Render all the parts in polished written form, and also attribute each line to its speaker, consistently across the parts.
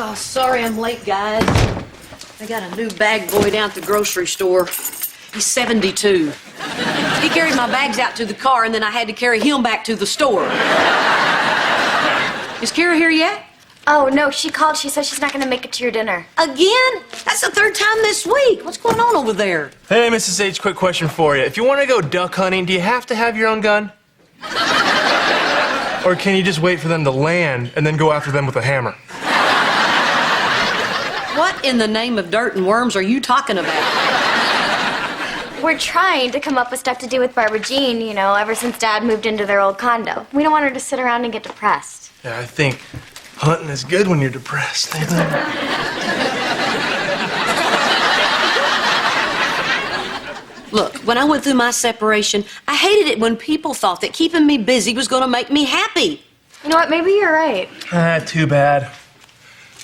Speaker 1: Oh, sorry I'm late, guys. I got a new bag boy down at the grocery store. He's 72. He carried my bags out to the car, and then I had to carry him back to the store. Is Kira here yet?
Speaker 2: Oh, no, she called. She said she's not going to make it to your dinner.
Speaker 1: Again? That's the third time this week. What's going on over there?
Speaker 3: Hey, Mrs. H, quick question for you. If you want to go duck hunting, do you have to have your own gun? Or can you just wait for them to land and then go after them with a hammer?
Speaker 1: What in the name of dirt and worms are you talking about?
Speaker 2: We're trying to come up with stuff to do with Barbara Jean, you know, ever since Dad moved into their old condo. We don't want her to sit around and get depressed.
Speaker 3: Yeah, I think hunting is good when you're depressed.
Speaker 1: Look, when I went through my separation, I hated it when people thought that keeping me busy was going to make me happy.
Speaker 2: You know what? Maybe you're right.
Speaker 3: Too bad.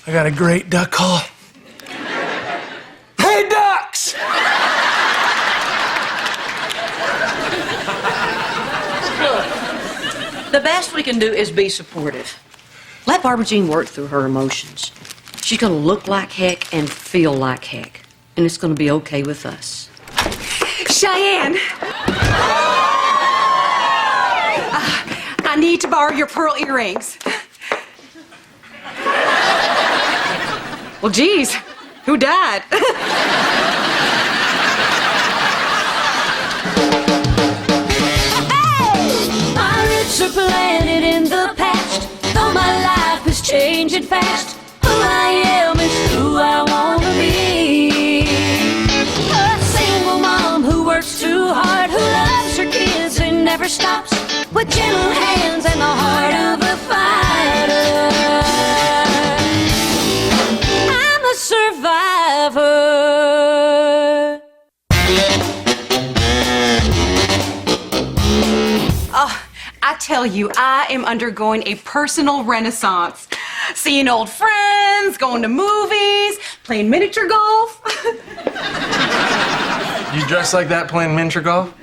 Speaker 3: I got a great duck call. Hey, ducks!
Speaker 1: The best we can do is be supportive. Let Barbara Jean work through her emotions. She's going to look like heck and feel like heck. And it's going to be okay with us.
Speaker 4: Cheyenne! I need to borrow your pearl earrings. Well, geez, who died?
Speaker 5: Are planted in the past, though my life is changing fast. Who I am is who I want to be. A single mom who works too hard, who loves her kids and never stops, with gentle hands and the heart of a fighter. I'm a survivor.
Speaker 4: I tell you, I am undergoing a personal renaissance. Seeing old friends, going to movies, playing miniature golf.
Speaker 3: You dress like that playing miniature golf?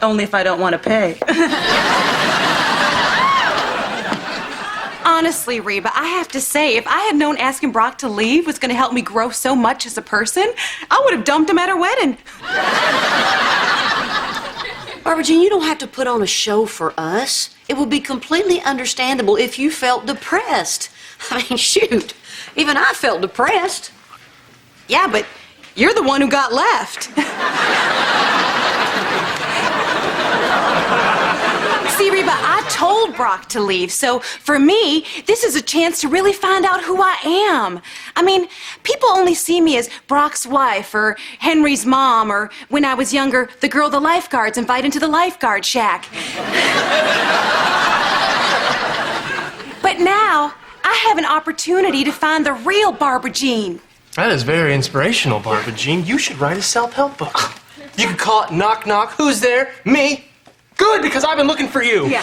Speaker 4: Only if I don't want to pay. Honestly, Reba, I have to say, if I had known asking Brock to leave was going to help me grow so much as a person, I would have dumped him at our wedding.
Speaker 1: Barbara Jean, you don't have to put on a show for us. It would be completely understandable if you felt depressed. I mean, shoot, even I felt depressed.
Speaker 4: Yeah, but you're the one who got left. See, Reba, I told Brock to leave, so for me, this is a chance to really find out who I am. I mean, people only see me as Brock's wife or Henry's mom or, when I was younger, the girl the lifeguards invite into the lifeguard shack. But now, I have an opportunity to find the real Barbara Jean.
Speaker 3: That is very inspirational, Barbara Jean. You should write a self-help book. You could call it Knock Knock, Who's There? Me. Good, because I've been looking for you.
Speaker 4: Yeah.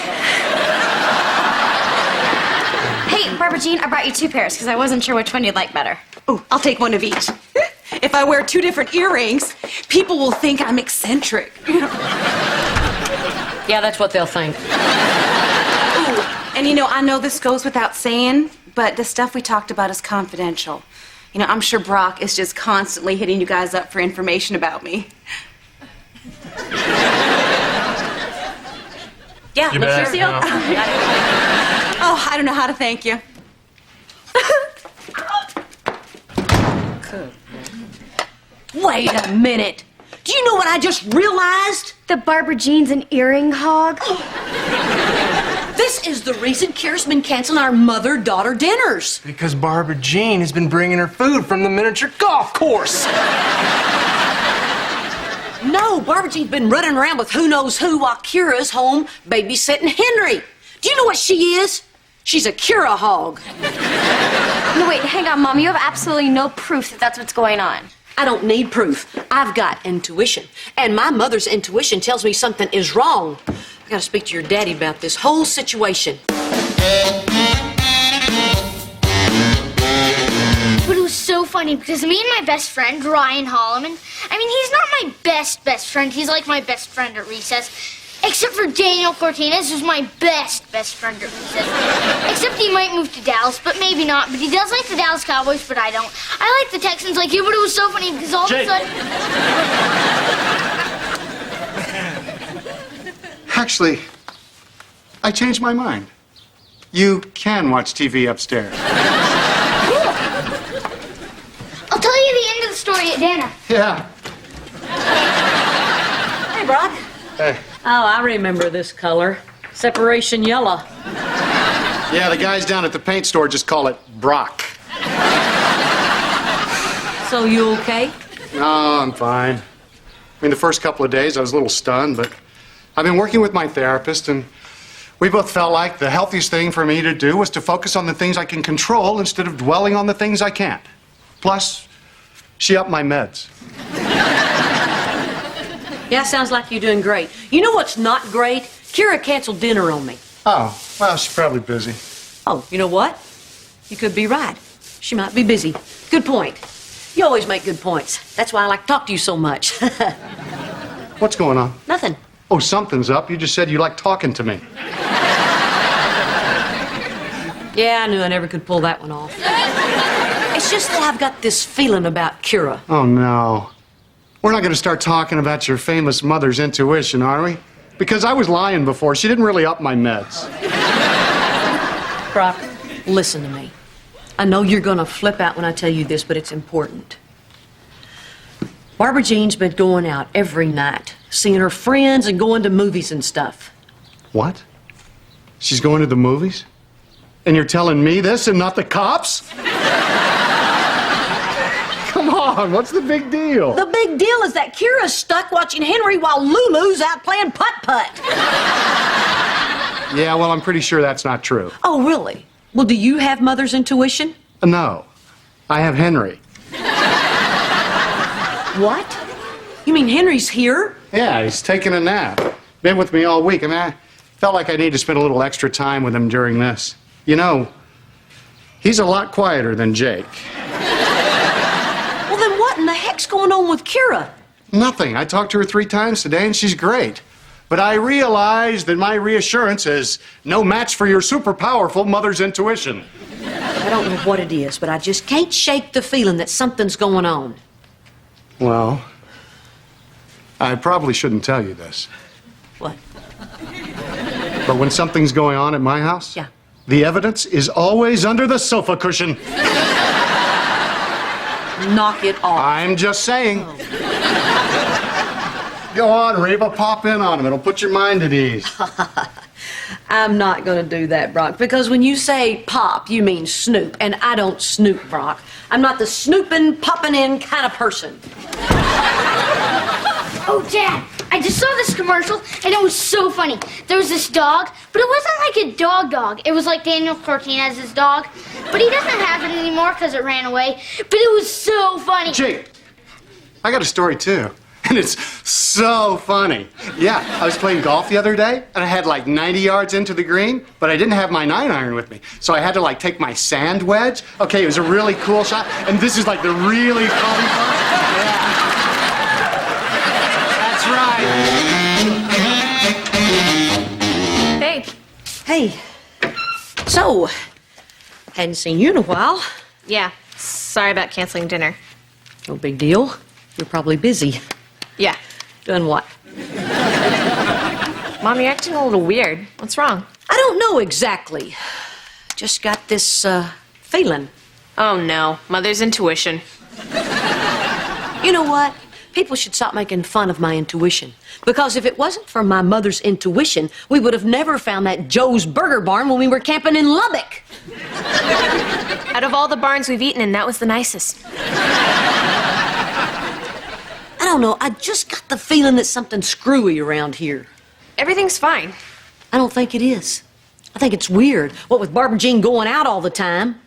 Speaker 2: Hey, Barbara Jean, I brought you 2 pairs because I wasn't sure which one you'd like better.
Speaker 4: Oh, I'll take one of each. If I wear 2 different earrings, people will think I'm eccentric.
Speaker 1: Yeah, that's what they'll think.
Speaker 4: Ooh, and you know, I know this goes without saying, but the stuff we talked about is confidential. You know, I'm sure Brock is just constantly hitting you guys up for information about me.
Speaker 1: Yeah,
Speaker 3: You
Speaker 1: let's
Speaker 3: bet,
Speaker 1: just see.
Speaker 3: yeah.
Speaker 4: Oh, I don't know how to thank you.
Speaker 1: Wait a minute. Do you know what I just realized?
Speaker 2: The Barbara Jean's an earring hog.
Speaker 1: This is the reason Kira's been canceling our mother-daughter dinners.
Speaker 3: Because Barbara Jean has been bringing her food from the miniature golf course.
Speaker 1: No, Barbara Jean's been running around with who knows who while Kira's home babysitting Henry. Do you know what she is? She's a Kira hog.
Speaker 2: No, wait, hang on, Mom. You have absolutely no proof that that's what's going on.
Speaker 1: I don't need proof. I've got intuition. And my mother's intuition tells me something is wrong. I gotta speak to your daddy about this whole situation.
Speaker 6: But it was so funny because me and my best friend, Ryan Holloman, I mean, he's not my best friend. He's like my best friend at recess. Except for Daniel Cortines, who's my best friend. Except he might move to Dallas, but maybe not. But he does like the Dallas Cowboys, but I don't. I like the Texans like you, but it was so funny because all of a sudden...
Speaker 7: Actually, I changed my mind. You can watch TV upstairs.
Speaker 6: I'll tell you the end of the story at dinner.
Speaker 7: Yeah.
Speaker 1: Hey, Brock.
Speaker 7: Hey.
Speaker 1: Oh, I remember this color. Separation yellow.
Speaker 7: Yeah, the guys down at the paint store just call it Brock.
Speaker 1: So you okay?
Speaker 7: No, I'm fine. I mean, the first couple of days I was a little stunned, but I've been working with my therapist, and we both felt like the healthiest thing for me to do was to focus on the things I can control instead of dwelling on the things I can't. Plus, she upped my meds.
Speaker 1: Yeah, sounds like you're doing great. You know what's not great? Kira canceled dinner on me.
Speaker 7: Oh, well, she's probably busy.
Speaker 1: Oh, you know what? You could be right. She might be busy. Good point. You always make good points. That's why I like to talk to you so much.
Speaker 7: What's going on?
Speaker 1: Nothing.
Speaker 7: Oh, something's up. You just said you like talking to me.
Speaker 1: Yeah, I knew I never could pull that one off. It's just that I've got this feeling about Kira.
Speaker 7: Oh, no. We're not going to start talking about your famous mother's intuition, are we? Because I was lying before. She didn't really up my meds.
Speaker 1: Brock, listen to me. I know you're going to flip out when I tell you this, but it's important. Barbara Jean's been going out every night, seeing her friends and going to movies and stuff.
Speaker 7: What? She's going to the movies? And you're telling me this and not the cops? Come on, what's the big deal?
Speaker 1: The big deal is that Kira's stuck watching Henry while Lulu's out playing putt-putt.
Speaker 7: Yeah, well, I'm pretty sure that's not true.
Speaker 1: Oh, really? Well, do you have mother's intuition?
Speaker 7: No, I have Henry.
Speaker 1: What? You mean Henry's here?
Speaker 7: Yeah, he's taking a nap. Been with me all week. I mean, I felt like I needed to spend a little extra time with him during this. You know, he's a lot quieter than Jake.
Speaker 1: Well, then what in the heck's going on with Kira?
Speaker 7: Nothing. I talked to her 3 times today, and she's great. But I realize that my reassurance is no match for your super powerful mother's intuition.
Speaker 1: I don't know what it is, but I just can't shake the feeling that something's going on.
Speaker 7: Well, I probably shouldn't tell you this.
Speaker 1: What?
Speaker 7: But when something's going on at my house,
Speaker 1: Yeah.
Speaker 7: the evidence is always under the sofa cushion.
Speaker 1: Knock it off.
Speaker 7: I'm just saying. Go on, Reba, pop in on him. It'll put your mind at ease.
Speaker 1: I'm not going to do that, Brock, because when you say pop, you mean snoop, and I don't snoop, Brock. I'm not the snooping, popping in kind of person.
Speaker 6: Oh, Dad, I just saw this commercial, and it was so funny. There was this dog, but it wasn't like a dog. It was like Daniel Cortines' dog, but he doesn't have it anymore because it ran away. But it was so funny.
Speaker 7: Jake, I got a story, too. And it's so funny. Yeah, I was playing golf the other day, and I had like 90 yards into the green, but I didn't have my 9-iron with me. So I had to like take my sand wedge. Okay, it was a really cool shot, and this is like the really funny part. Yeah. That's right.
Speaker 2: Hey.
Speaker 1: Hey, so, hadn't seen you in a while.
Speaker 2: Yeah. Sorry about canceling dinner.
Speaker 1: No big deal. You're probably busy.
Speaker 2: Yeah.
Speaker 1: Doing what?
Speaker 2: Mom, you're acting a little weird. What's wrong?
Speaker 1: I don't know exactly. Just got this, feeling.
Speaker 2: Oh, no. Mother's intuition.
Speaker 1: You know what? People should stop making fun of my intuition. Because if it wasn't for my mother's intuition, we would have never found that Joe's Burger Barn when we were camping in Lubbock.
Speaker 2: Out of all the barns we've eaten in, that was the nicest.
Speaker 1: I don't know. I just got the feeling that something's screwy around here.
Speaker 2: Everything's fine.
Speaker 1: I don't think it is. I think it's weird. What with Barbara Jean going out all the time.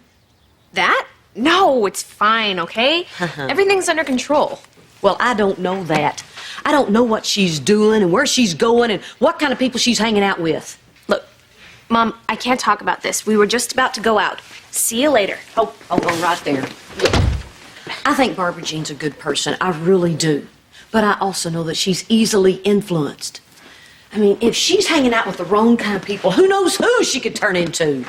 Speaker 2: That? No, it's fine, okay? Everything's under control.
Speaker 1: Well, I don't know that. I don't know what she's doing and where she's going and what kind of people she's hanging out with.
Speaker 2: Look, Mom, I can't talk about this. We were just about to go out. See you later.
Speaker 1: Oh, right there. I think Barbara Jean's a good person. I really do. But I also know that she's easily influenced. I mean, if she's hanging out with the wrong kind of people, who knows who she could turn into?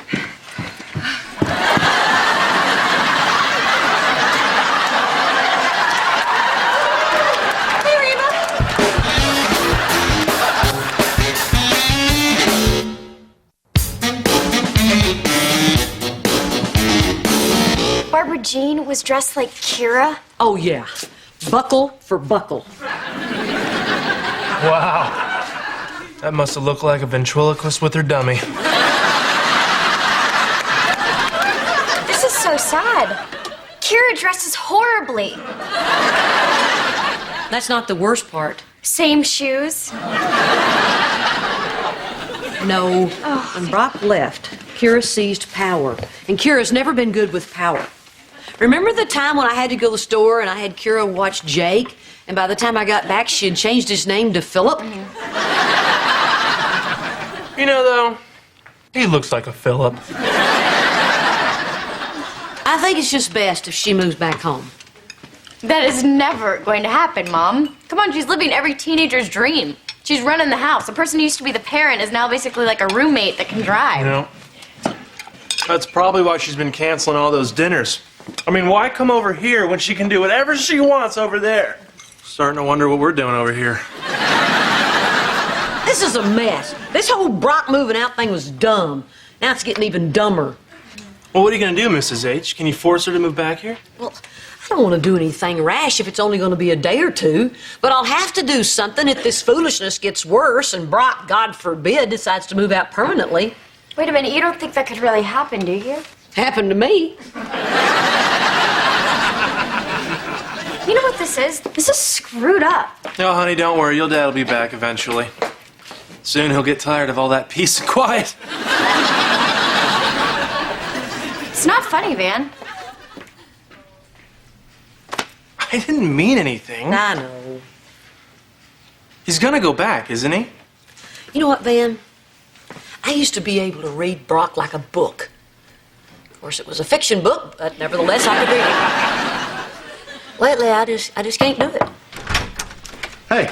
Speaker 2: Barbara Jean was dressed like Kira.
Speaker 1: Oh, yeah. Buckle for buckle.
Speaker 3: Wow. That must have looked like a ventriloquist with her dummy.
Speaker 2: This is so sad. Kira dresses horribly.
Speaker 1: That's not the worst part.
Speaker 2: Same shoes.
Speaker 1: No. When Brock left, Kira seized power. And Kira's never been good with power. Remember the time when I had to go to the store and I had Kira watch Jake? And by the time I got back, she had changed his name to Philip?
Speaker 3: You know, though, he looks like a Philip.
Speaker 1: I think it's just best if she moves back home.
Speaker 2: That is never going to happen, Mom. Come on, she's living every teenager's dream. She's running the house. The person who used to be the parent is now basically like a roommate that can drive.
Speaker 3: You know, that's probably why she's been canceling all those dinners. I mean, why come over here when she can do whatever she wants over there? Starting to wonder what we're doing over here.
Speaker 1: This is a mess. This whole Brock moving out thing was dumb. Now it's getting even dumber.
Speaker 3: Well, what are you going to do, Mrs. H? Can you force her to move back here?
Speaker 1: Well, I don't want to do anything rash if it's only going to be a day or two, but I'll have to do something if this foolishness gets worse and Brock, God forbid, decides to move out permanently.
Speaker 2: Wait a minute, you don't think that could really happen, do you?
Speaker 1: Happened to me.
Speaker 2: You know what this is? This is screwed up.
Speaker 3: No, honey, don't worry. Your dad will be back eventually. Soon he'll get tired of all that peace and quiet.
Speaker 2: It's not funny, Van.
Speaker 3: I didn't mean anything.
Speaker 1: I know.
Speaker 3: He's gonna go back, isn't he?
Speaker 1: You know what, Van? I used to be able to read Brock like a book. Of course, it was a fiction book, but nevertheless, I could read it. Lately, I just can't do it.
Speaker 7: Hey.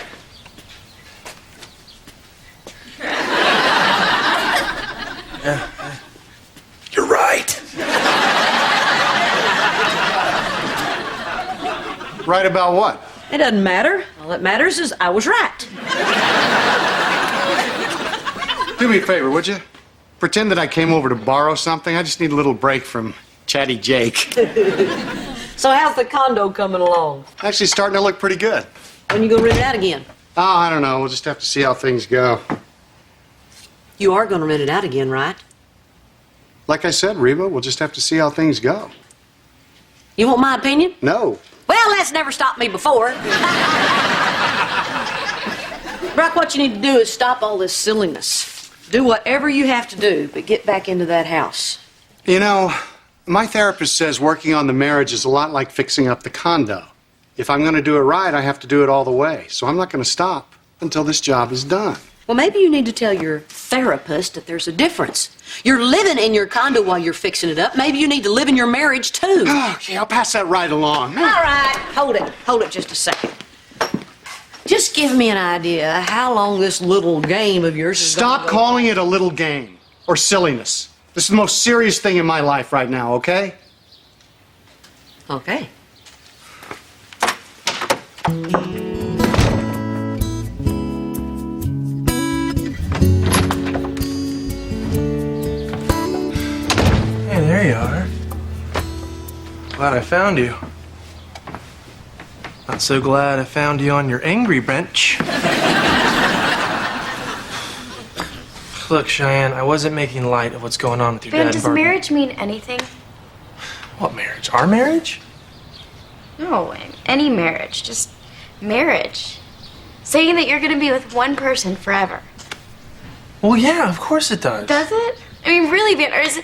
Speaker 3: You're right.
Speaker 7: Right about what?
Speaker 1: It doesn't matter. All that matters is I was right.
Speaker 7: Do me a favor, would you? Pretend that I came over to borrow something. I just need a little break from Chatty Jake.
Speaker 1: So how's the condo coming along?
Speaker 7: Actually starting to look pretty good.
Speaker 1: When you gonna rent it out again?
Speaker 7: Oh, I don't know. We'll just have to see how things go.
Speaker 1: You are gonna rent it out again, right?
Speaker 7: Like I said, Reba, we'll just have to see how things go.
Speaker 1: You want my opinion?
Speaker 7: No.
Speaker 1: Well, that's never stopped me before. Brock, what you need to do is stop all this silliness. Do whatever you have to do, but get back into that house.
Speaker 7: You know, my therapist says working on the marriage is a lot like fixing up the condo. If I'm going to do it right, I have to do it all the way. So I'm not going to stop until this job is done.
Speaker 1: Well, maybe you need to tell your therapist that there's a difference. You're living in your condo while you're fixing it up. Maybe you need to live in your marriage, too.
Speaker 7: Okay, I'll pass that right along.
Speaker 1: All right, hold it just a second. Just give me an idea how long this little game of yours is
Speaker 7: Stop
Speaker 1: gonna go
Speaker 7: calling it a little game or silliness. This is the most serious thing in my life right now, okay?
Speaker 1: Okay.
Speaker 3: Hey, there you are. Glad I found you. Not so glad I found you on your angry bench. Look, Cheyenne, I wasn't making light of what's going on with your
Speaker 2: Van,
Speaker 3: dad.
Speaker 2: does
Speaker 3: Barbara.
Speaker 2: marriage mean anything?
Speaker 3: What marriage? Our marriage?
Speaker 2: No, any marriage. Just marriage. Saying that you're going to be with one person forever.
Speaker 3: Well, yeah, of course it does.
Speaker 2: Does it? I mean, really, Van, or is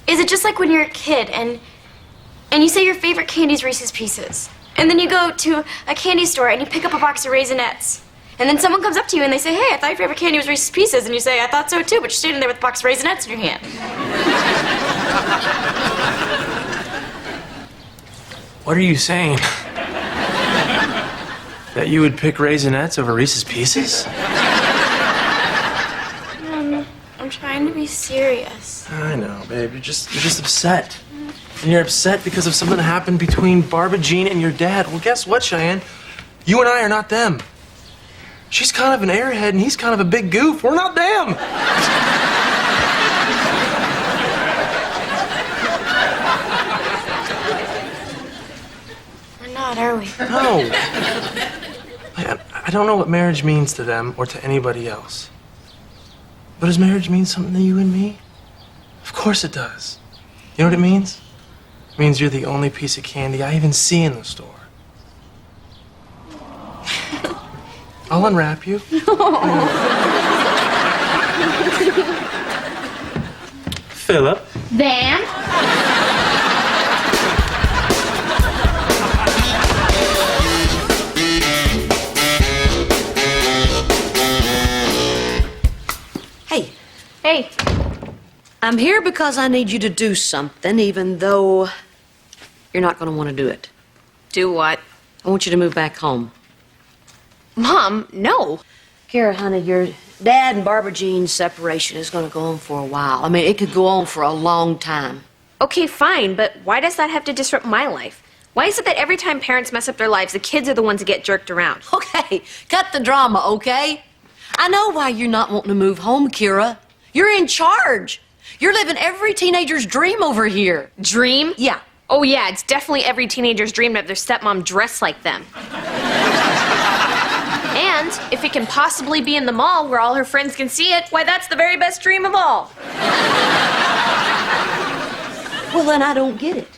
Speaker 2: it just like when you're a kid and you say your favorite candy is Reese's Pieces? And then you go to a candy store and you pick up a box of Raisinets. And then someone comes up to you and they say, hey, I thought your favorite candy was Reese's Pieces. And you say, I thought so too, but you're standing there with a box of Raisinets in your hand.
Speaker 3: What are you saying? That you would pick Raisinets over Reese's Pieces?
Speaker 2: serious.
Speaker 3: I know, babe. You're just upset. And you're upset because of something that happened between Barbara Jean and your dad. Well, guess what, Cheyenne? You and I are not them. She's kind of an airhead and he's kind of a big goof. We're not them.
Speaker 2: We're not, are we?
Speaker 3: No. I don't know what marriage means to them or to anybody else. But does marriage mean something to you and me? Of course it does. You know what it means? It means you're the only piece of candy I even see in the store. I'll unwrap you. Philip.
Speaker 6: Van?
Speaker 1: Hey,
Speaker 2: Hey,
Speaker 1: I'm here because I need you to do something, even though you're not going to want to do it.
Speaker 8: Do what?
Speaker 1: I want you to move back home.
Speaker 8: Mom, no.
Speaker 1: Kara, honey, your dad and Barbara Jean's separation is going to go on for a while. I mean, it could go on for a long time.
Speaker 8: Okay, fine, but why does that have to disrupt my life? Why is it that every time parents mess up their lives, the kids are the ones that get jerked around?
Speaker 1: Okay, cut the drama, okay? I know why you're not wanting to move home, Kira. You're in charge. You're living every teenager's dream over here.
Speaker 8: Dream?
Speaker 1: Yeah.
Speaker 8: Oh, yeah, it's definitely every teenager's dream to have their stepmom dress like them. And if it can possibly be in the mall where all her friends can see it, why, that's the very best dream of all.
Speaker 1: Well, then I don't get it.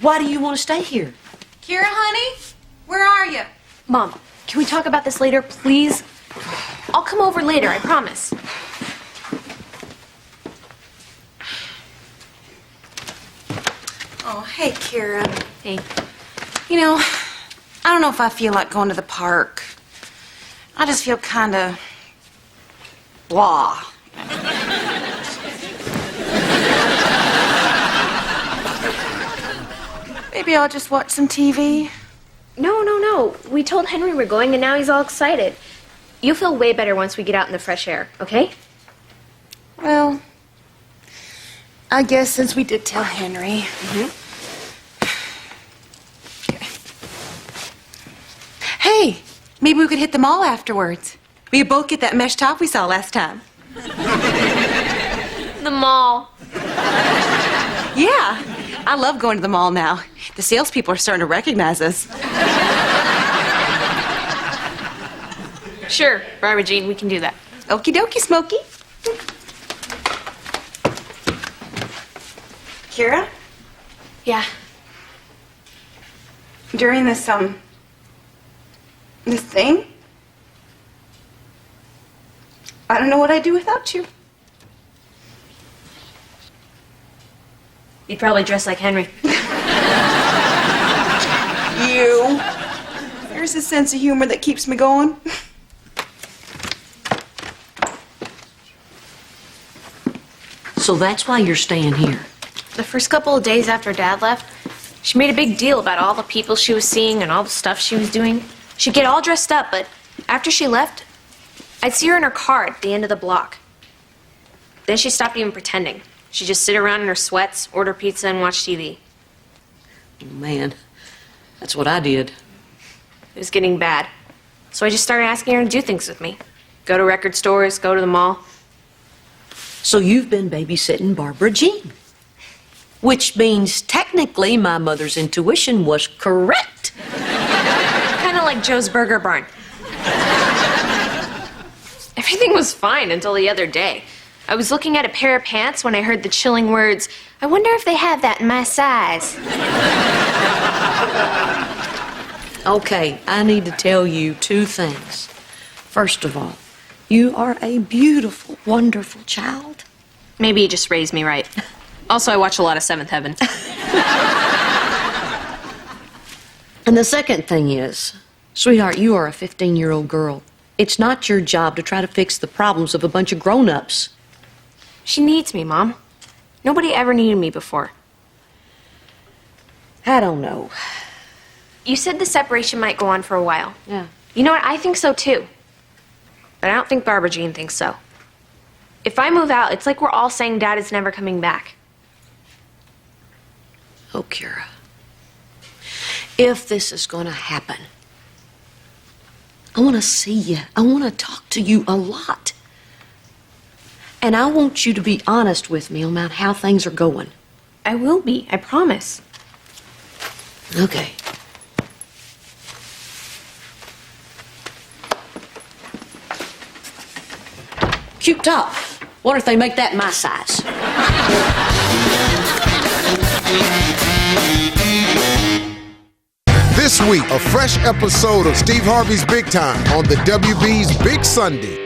Speaker 1: Why do you want to stay here?
Speaker 4: Kira, honey, where are you?
Speaker 8: Mom, can we talk about this later, please? I'll come over later, I promise.
Speaker 4: Oh, hey, Kira.
Speaker 8: Hey.
Speaker 4: You know, I don't know if I feel like going to the park. I just feel kind of blah. Maybe I'll just watch some TV.
Speaker 8: No. We told Henry we're going, and now he's all excited. You'll feel way better once we get out in the fresh air, okay?
Speaker 4: Well, I guess since we did tell Henry. Okay. Hey, maybe we could hit the mall afterwards. We could both get that mesh top we saw last time.
Speaker 8: The mall.
Speaker 4: Yeah, I love going to the mall now. The salespeople are starting to recognize us.
Speaker 8: Sure, Barbara Jean, we can do that.
Speaker 4: Okie dokie, Smokey. Kira,
Speaker 8: Yeah.
Speaker 4: during this thing, I don't know what I'd do without you.
Speaker 8: You'd probably dress like Henry.
Speaker 4: You. There's a sense of humor that keeps me going.
Speaker 1: So that's why you're staying here.
Speaker 8: The first couple of days after Dad left, she made a big deal about all the people she was seeing and all the stuff she was doing. She'd get all dressed up, but after she left, I'd see her in her car at the end of the block. Then she stopped even pretending. She'd just sit around in her sweats, order pizza, and watch TV.
Speaker 1: Man, that's what I did.
Speaker 8: It was getting bad. So I just started asking her to do things with me. Go to record stores, go to the mall.
Speaker 1: So you've been babysitting Barbara Jean. Which means technically my mother's intuition was correct.
Speaker 8: Kind of like Joe's Burger Barn. Everything was fine until the other day. I was looking at a pair of pants when I heard the chilling words, "I wonder if they have that in my size."
Speaker 1: Okay, I need to tell you two things. First of all, you are a beautiful, wonderful child.
Speaker 8: Maybe he just raised me right. Also, I watch a lot of Seventh Heaven.
Speaker 1: And the second thing is, sweetheart, you are a 15-year-old girl. It's not your job to try to fix the problems of a bunch of grown-ups.
Speaker 8: She needs me, Mom. Nobody ever needed me before.
Speaker 1: I don't know.
Speaker 8: You said the separation might go on for a while.
Speaker 1: Yeah.
Speaker 8: You know what? I think so, too. But I don't think Barbara Jean thinks so. If I move out, it's like we're all saying Dad is never coming back.
Speaker 1: Oh, Kira, if this is going to happen, I want to see you. I want to talk to you a lot. And I want you to be honest with me about how things are going.
Speaker 8: I will be, I promise.
Speaker 1: Okay. Cute top. What if they make that my size?
Speaker 9: This week, a fresh episode of Steve Harvey's Big Time on the WB's Big Sunday.